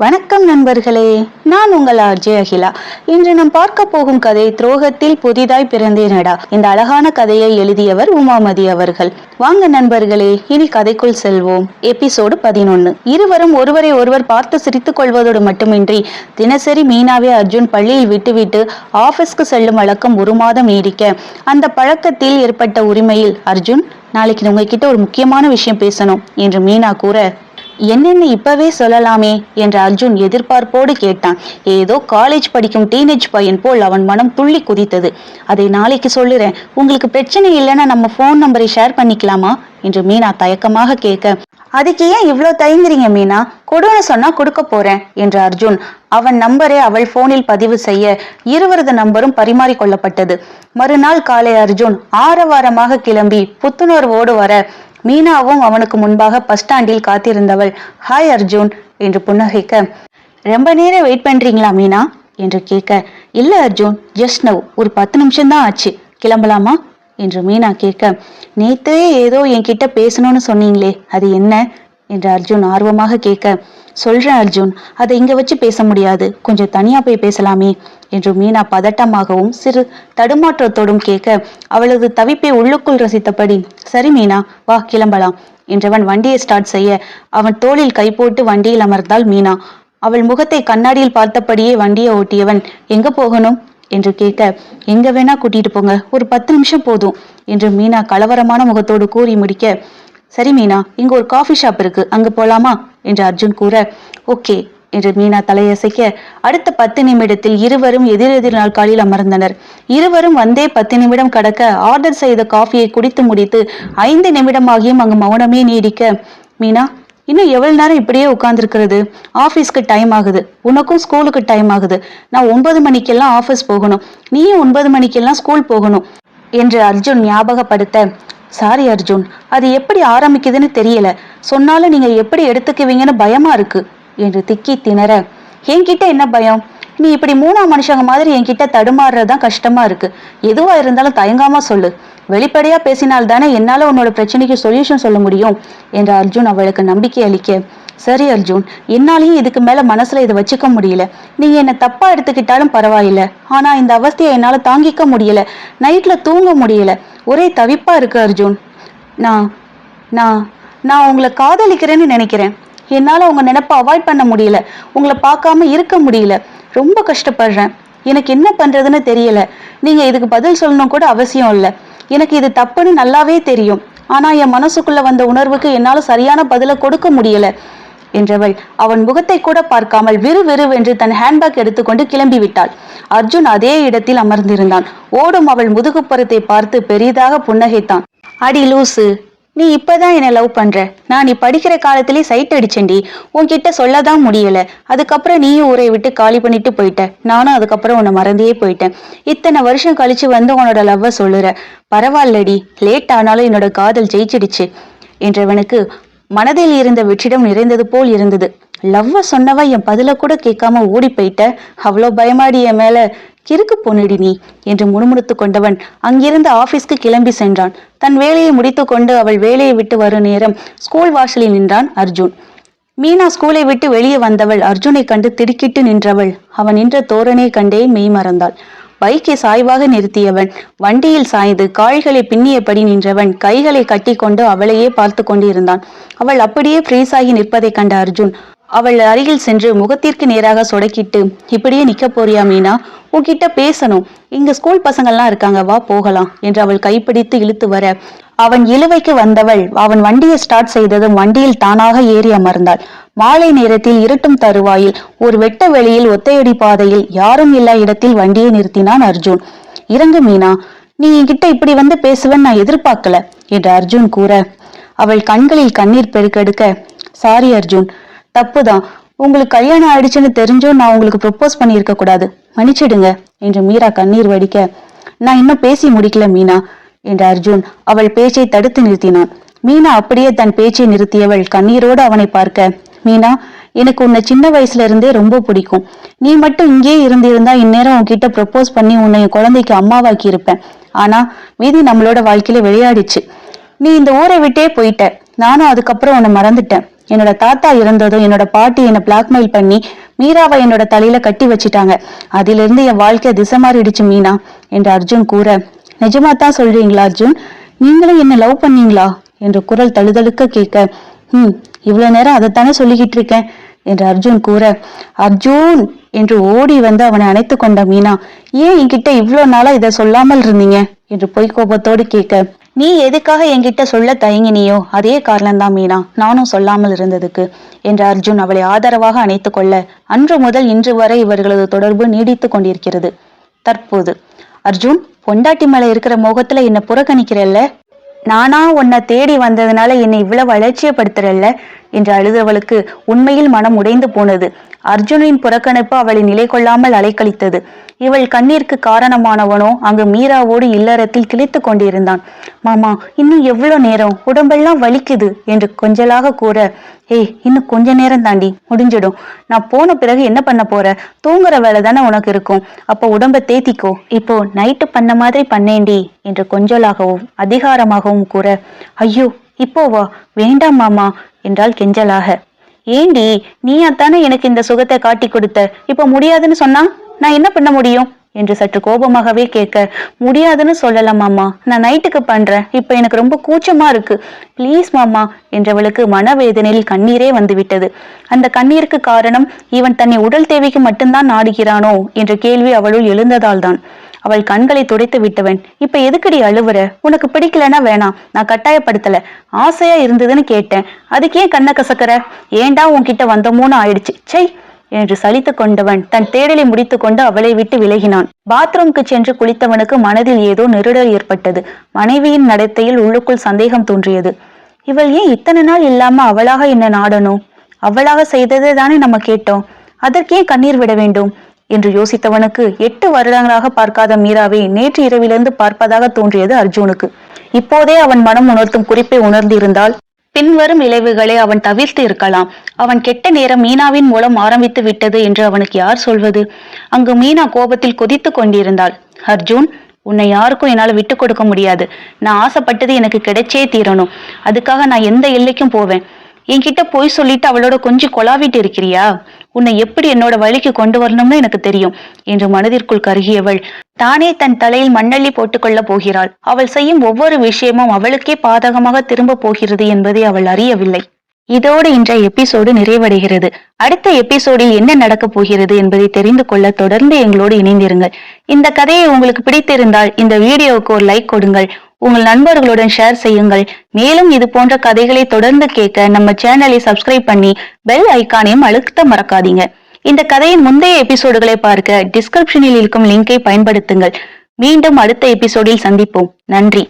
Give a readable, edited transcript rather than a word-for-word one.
வணக்கம் நண்பர்களே, நான் உங்கள் ஆர்ஜே அகிலா. இன்று நாம் பார்க்க போகும் கதை துரோகத்தில் புதிதாய் பிறந்தேனடா. இந்த அழகான கதையை எழுதியவர் உமாமதி அவர்கள். வாங்க நண்பர்களே, இனி கதைக்குள் செல்வோம். எபிசோடு 11. இருவரும் ஒருவரை ஒருவர் பார்த்து சிரித்துக் கொள்வதோடு மட்டுமின்றி தினசரி மீனாவை அர்ஜுன் பள்ளியில் விட்டுவிட்டு ஆபீஸ்க்கு செல்லும் வழக்கம் 1 மாதம் நீடிக்க அந்த பழக்கத்தில் ஏற்பட்ட உரிமையில் அர்ஜுன், நாளைக்கு உங்ககிட்ட ஒரு முக்கியமான விஷயம் பேசணும் என்று மீனா கூற, என்னென்ன இப்பவே சொல்லலாமே என்று அர்ஜுன் எதிர்பார்ப்போடு கேட்டான். ஏதோ காலேஜ் படிக்கும் டீனேஜ் பையன் போல் அவன் மனம் துள்ளி குதித்தது. அதை நாளைக்கு சொல்லுறேன், உங்களுக்கு பிரச்சனை இல்லைன்னா நம்ம போன் நம்பரை ஷேர் பண்ணிக்கலாமா என்று மீனா தயக்கமாக கேட்க, அதுக்கு ஏன் இவ்வளோ தயங்குறீங்க மீனா, கொடுன்னு சொன்னா கொடுக்க போறேன் என்று அர்ஜுன் அவன் நம்பரை அவள் போனில் பதிவு செய்ய இருவரது நம்பரும் பரிமாறிக்கொள்ளப்பட்டது. மறுநாள் காலை அர்ஜுன் ஆரவாரமாக கிளம்பி புத்துணர்வோடு வர மீனாவும் அவனுக்கு முன்பாக பஸ் ஸ்டாண்டில் காத்திருந்தவள், ஹாய் அர்ஜுன் என்று புன்னகைக்க, ரொம்ப நேரம் வெயிட் பண்றீங்களா மீனா என்று கேட்க, இல்ல அர்ஜுன், ஜஸ்ட் நவ், ஒரு 10 நிமிஷம்தான் ஆச்சு, கிளம்பலாமா என்று மீனா கேட்க, நேத்தே ஏதோ என்கிட்ட பேசணும்னு சொன்னீங்களே, அது என்ன என்று அர்ஜுன் ஆர்வமாக கேட்க, சொல்றேன் அர்ஜுன், அதை இங்க வச்சு பேச முடியாது, கொஞ்சம் தனியா போய் பேசலாமே என்று மீனா பதட்டமாகவும் சிறு தடுமாற்றத்தோடும் கேட்க, அவளது தவிப்பை உள்ளுக்குள் ரசித்தபடி, சரி மீனா, வா கிளம்பலாம் என்றவன் வண்டியை ஸ்டார்ட் செய்ய அவன் தோளில் கை போட்டு வண்டியில் அமர்ந்தாள் மீனா. அவள் முகத்தை கண்ணாடியில் பார்த்தபடியே வண்டியை ஓட்டியவன், எங்க போகணும் என்று கேட்க, எங்க வேணா கூட்டிட்டு போங்க, ஒரு 10 நிமிஷம் போதும் என்று மீனா கலவரமான முகத்தோடு கூறி முடிக்க, சரி மீனா, இங்க ஒரு காஃபி ஷாப் இருக்கு, அங்க போலாமா என்று அர்ஜுன் கூற, ஓகே என்று மீனா தலையசைக்க, அடுத்த 10 நிமிடத்தில் இருவரும் எதிரெதிர் நாற்காலில் அமர்ந்தனர். இருவரும் வந்தே 10 நிமிடம் கடக்க ஆர்டர் செய்த காஃபியை குடித்து முடித்து 5 நிமிடமாகியும் அங்கு மௌனமே நீடிக்க, மீனா, இன்னும் எவ்வளவு நேரம் இப்படியே உட்கார்ந்துருக்கிறது, ஆபீஸ்க்கு டைம் ஆகுது, உனக்கும் ஸ்கூலுக்கு டைம் ஆகுது, நான் 9 மணிக்கெல்லாம் ஆபீஸ் போகணும், நீயும் 9 மணிக்கெல்லாம் ஸ்கூல் போகணும் என்று அர்ஜுன் ஞாபகப்படுத்த, சாரி அர்ஜுன், அது எப்படி ஆரம்பிக்குதுன்னு தெரியல, சொன்னாலும் நீங்க எப்படி எடுத்துக்குவீங்கன்னு பயமா இருக்கு என்று திக்கி திணற, என்கிட்ட என்ன பயம், நீ இப்படி 3ஆம் மனுஷங்க மாதிரி என்கிட்ட தடுமாறுறதுதான் கஷ்டமா இருக்கு, எதுவா இருந்தாலும் தயங்காம சொல்லு, வெளிப்படையா பேசினால்தானே என்னால உன்னோட பிரச்சனைக்கு சொல்யூஷன் சொல்ல முடியும் என்று அர்ஜுன் அவளுக்கு நம்பிக்கை அளிக்க, சரி அர்ஜுன், என்னாலையும் இதுக்கு மேல மனசுல இதை வச்சுக்க முடியல, நீங்க என்ன தப்பா எடுத்துக்கிட்டாலும் பரவாயில்ல, ஆனா இந்த அவஸ்தையை என்னால தாங்கிக்க முடியல, நைட்ல தூங்க முடியல, ஒரே தவிப்பா இருக்கு அர்ஜுன், நான் நான் நான் உங்களை காதலிக்கிறேன்னு நினைக்கிறேன், என்னால உங்க நினைப்ப அவாய்ட் பண்ண முடியல, உங்களை பார்க்காம இருக்க முடியல, ரொம்ப கஷ்டப்படுறேன், எனக்கு என்ன பண்றதுன்னு தெரியல, நீங்க இதுக்கு பதில் சொல்லணும் கூட அவசியம் இல்லை, எனக்கு இது தப்புன்னு நல்லாவே தெரியும், ஆனா என் மனசுக்குள்ள வந்த உணர்வுக்கு என்னால சரியான பதில கொடுக்க முடியல என்றவள் அவன் முகத்தை கூட பார்க்காமல் விறுவிறுவென்று தன் ஹேண்ட்பேக் எடுத்துக்கொண்டு கிளம்பி விட்டாள். அர்ஜுன் அதே இடத்தில் அமர்ந்திருந்தான். ஓடும் அவள் முதுகுப்புறத்தை பார்த்து பெரிதாக புன்னகைத்தான். அடி லூசு, நீ இப்பதான் என்ன லவ் பண்ற, நான் நீ படிக்கிற காலத்திலே சைட் அடிச்சேன்டி, உன்கிட்ட சொல்லதான் முடியல, அதுக்கப்புறம் நீயும் ஊரை விட்டு காலி பண்ணிட்டு போயிட்ட, நானும் அதுக்கப்புறம் உன்னை மறந்தே போயிட்டேன், இத்தனை வருஷம் கழிச்சு வந்து உன்னோட லவ்வ சொல்லுற, பரவாயில்லடி, லேட் ஆனாலும் என்னோட காதல் ஜெயிச்சிடுச்சு என்றவனுக்கு மனதில் இருந்த வெற்றிடம் நிறைந்தது போல் இருந்தது. லவ்வ சொன்னவ என் பதில கூட கேட்காம ஓடி போயிட்ட, அவ்வளோ பயமாடி என் மேல, கிறுக்கு பொண்ணுடி நீ என்று முணுமுணுத்து கொண்டவன் அங்கிருந்து ஆபீஸ்க்கு கிளம்பி சென்றான். தன் வேலையை முடித்து கொண்டு அவள் வேலையை விட்டு வரும் நேரம் ஸ்கூல் வாசலில் நின்றான் அர்ஜுன். மீனா ஸ்கூலை விட்டு வெளியே வந்தவள் அர்ஜுனை கண்டு திடுக்கிட்டு நின்றவள் அவன் நின்ற தோரணை கண்டே மெய் மறந்தாள். பைக்கை சாய்வாக நிறுத்தியவன் வண்டியில் சாய்ந்து கால்களை பின்னியபடி நின்றவன் கைகளை கட்டி கொண்டு அவளையே பார்த்து கொண்டிருந்தான். அவள் அப்படியே ஃப்ரீஸாகி நிற்பதை கண்ட அர்ஜுன் அவள் அருகில் சென்று முகத்திற்கு நேராக சொடக்கிட்டு, இப்படியே நிக்க போறியா மீனா, உன்கிட்ட பேசணும், இங்க ஸ்கூல் பசங்கள்லாம் இருக்காங்க, வா போகலாம் என்று அவள் கைப்பிடித்து இழுத்து வர அவன் இழுவைக்கு வந்தவள் அவன் வண்டியை ஸ்டார்ட் செய்ததும் வண்டியில் தானாக ஏறி அமர்ந்தாள். மாலை நேரத்தில் இருட்டும் தருவாயில் ஒரு வெட்ட வெளியில் ஒத்தையடி பாதையில் யாரும் இல்லா இடத்தில் வண்டியை நிறுத்தினான் அர்ஜுன். இறங்கு மீனா, நீ என்கிட்ட இப்படி வந்து பேசுவன்னு நான் எதிர்பார்க்கல என்று அர்ஜுன் கூற அவள் கண்களில் கண்ணீர் பெருக்கெடுக்க, சாரி அர்ஜுன், தப்புதான், உங்களுக்கு கல்யாணம் ஆயிடுச்சுன்னு தெரிஞ்சோ நான் உங்களுக்கு ப்ரொப்போஸ் பண்ணியிருக்க கூடாது, மன்னிச்சிடுங்க என்று மீரா கண்ணீர் வடிக்க, நான் இன்னும் பேசி முடிக்கல மீனா என்ற அர்ஜுன் அவள் பேச்சை தடுத்து நிறுத்தினான். மீனா அப்படியே தன் பேச்சை நிறுத்தியவள் கண்ணீரோடு அவனை பார்க்க, மீனா, எனக்கு உன்னை சின்ன வயசுல இருந்தே ரொம்ப பிடிக்கும், நீ மட்டும் இங்கே இருந்திருந்தா இந்நேரம் உன்கிட்ட ப்ரொப்போஸ் பண்ணி உன்னை குழந்தைக்கு அம்மாவாக்கி இருப்பேன், ஆனா விதி நம்மளோட வாழ்க்கையில விளையாடிச்சு, நீ இந்த ஊரை விட்டே போயிட்ட, நானும் அதுக்கப்புறம் உன்னை மறந்துட்டேன், என்னோட தாத்தா இறந்ததும் என்னோட பாட்டி என்னை பிளாக்மெயில் பண்ணி மீராவை என்னோட தலையில கட்டி வச்சிட்டாங்க. அதிலிருந்து என் வாழ்க்கை திசை மாறிடுச்சு மீனா என்று அர்ஜுன் கூற, நிஜமா தான் சொல்றீங்களா அர்ஜுன்? நீங்களும் என்ன லவ் பண்ணீங்களா என்று குரல் தழுதழுக்க கேட்க, இவ்வளவு நேரம் அதைத்தானே சொல்லிக்கிட்டு இருக்கேன் என்று அர்ஜுன் கூற, அர்ஜுன் என்று ஓடி வந்து அவனை அணைத்து கொண்ட மீனா, ஏன் என்கிட்ட இவ்வளவு நாளா இதை சொல்லாமல் இருந்தீங்க என்று பொய் கோபத்தோடு கேட்க, நீ எதுக்காக என்கிட்ட சொல்ல தயங்கினியோ அதே காரணம்தான் மீனா நானும் சொல்லாமல் இருந்ததுக்கு என்று அர்ஜுன் அவளை ஆதரவாக அணைத்து கொள்ள, அன்று முதல் இன்று வரை இவர்களது தொடர்பு நீடித்து கொண்டிருக்கிறது. தற்போது அர்ஜுன், பொண்டாட்டி மேல இருக்கிற மோகத்துல என்ன புறக்கணிக்கிறல்ல, நானா உன்னை தேடி வந்ததுனால என்னை இவ்வளவு அலட்சியப்படுத்துறல்ல என்று அழுதவளுக்கு உண்மையில் மனம் உடைந்து போனது. அர்ஜுனின் புறக்கணிப்பு அவளை நிலை கொள்ளாமல் அலைக்கழித்தது. இவள் கண்ணீருக்கு காரணமானவனோ அங்கு மீராவோடு இல்லறத்தில் கிழித்து கொண்டிருந்தான். மாமா, இன்னும் எவ்வளவு நேரம், உடம்பெல்லாம் வலிக்குது என்று கொஞ்சலாக கூற, இன்னும் கொஞ்ச நேரம் தாண்டி முடிஞ்சிடும். நான் போன பிறகு என்ன பண்ண போற? தூங்குற வேலை தானே உனக்கு இருக்கும். அப்போ உடம்ப தேத்திக்கோ. இப்போ நைட்டு பண்ண மாதிரி பண்ணேண்டி என்று கொஞ்சலாகவும் அதிகாரமாகவும் கூற, ஐயோ இப்போவா? வேண்டாம் மாமா என்றால் கெஞ்சலாக. ஏண்டி, நீயாத்தானே எனக்கு இந்த சுகத்தை காட்டி கொடுத்த, இப்ப முடியாதுன்னு சொன்னா நான் என்ன பண்ண முடியும் என்று சற்று கோபமாகவே கேட்க, முடியாதுன்னு சொல்லலாம் மாமா, நான் நைட்டுக்கு பண்றேன், இப்ப எனக்கு ரொம்ப கூச்சமா இருக்கு, பிளீஸ் மாமா என்றவளுக்கு மனவேதனையில் கண்ணீரே வந்துவிட்டது. அந்த கண்ணீருக்கு காரணம் இவன் தன்னை உடல் தேவைக்கு மட்டும்தான் நாடுகிறானோ என்ற கேள்வி அவளுள் எழுந்ததால் தான். அவள் கண்களை துடைத்து விட்டவன், இப்ப எதுக்கடி அழுவுற? உனக்கு பிடிக்கலன்னா வேணாம், நான் கட்டாயப்படுத்தல, ஆசையா இருந்ததுன்னு கேட்டேன், அதுக்கே கண்ணை கசக்கற? ஏண்டா உன்கிட்ட வந்தோமோன்னு ஆயிடுச்சு, சை என்று சலித்து கொண்டவன் தன் தேடலை முடித்து கொண்டு அவளை விட்டு விலகினான். பாத்ரூம்க்கு சென்று குளித்தவனுக்கு மனதில் ஏதோ நெருடல் ஏற்பட்டது. மனைவியின் நடத்தையில் உள்ளுக்குள் சந்தேகம் தோன்றியது. இவள் ஏன் இத்தனை நாள் இல்லாம அவளாக என்ன நாடணும்? அவளாக செய்ததே தானே நம்ம கேட்டோம், அதற்கே கண்ணீர் விட வேண்டும் என்று யோசித்தவனுக்கு 8 வருடங்களாக பார்க்காத மீராவை நேற்று இரவிலிருந்து பார்ப்பதாக தோன்றியது அர்ஜுனுக்கு. இப்போதே அவன் மனம் உணர்த்தும் குறிப்பை உணர்ந்திருந்தால் பின்வரும் விளைவுகளை அவன் தவிர்த்து இருக்கலாம். அவன் கெட்ட நேரம் மீனாவின் மூலம் ஆரம்பித்து விட்டது என்று அவனுக்கு யார் சொல்வது? அங்கு மீனா கோபத்தில் கொதித்து கொண்டிருந்தாள். அர்ஜுன், உன்னை யாருக்கும் என்னால விட்டு கொடுக்க முடியாது. நான் ஆசைப்பட்டது எனக்கு கிடைச்சே தீரணும். அதுக்காக நான் எந்த எல்லைக்கும் போவேன். என்கிட்ட போய் சொல்லிட்டு அவளோட கொஞ்சம் கொலாவிட்டு இருக்கிறியா? உன்னை எப்படி என்னோட வழிக்கு கொண்டு வரணும்னு எனக்கு தெரியும் என்று மனதிற்குள் கருகியவள் தானே தன் தலையில் மண்ணள்ளி போட்டுக்கொள்ள போகிறாள். அவள் செய்யும் ஒவ்வொரு விஷயமும் அவளுக்கே பாதகமாக திரும்ப போகிறது என்பதை அவள் அறியவில்லை. இதோடு இன்றைய எபிசோடு நிறைவடைகிறது. அடுத்த எபிசோடில் என்ன நடக்க போகிறது என்பதை தெரிந்து கொள்ள தொடர்ந்து எங்களோடு இணைந்திருங்கள். இந்த கதையை உங்களுக்கு பிடித்திருந்தால் இந்த வீடியோவுக்கு ஒரு லைக் கொடுங்கள். உங்கள் நண்பர்களுடன் ஷேர் செய்யுங்கள். மேலும் இது போன்ற கதைகளை தொடர்ந்து கேட்க நம்ம சேனலை சப்ஸ்கிரைப் பண்ணி பெல் ஐக்கானையும் அழுத்த மறக்காதீங்க. இந்த கதையின் முந்தைய எபிசோடுகளை பார்க்க டிஸ்கிரிப்ஷனில் இருக்கும் லிங்கை பயன்படுத்துங்கள். மீண்டும் அடுத்த எபிசோடில் சந்திப்போம். நன்றி.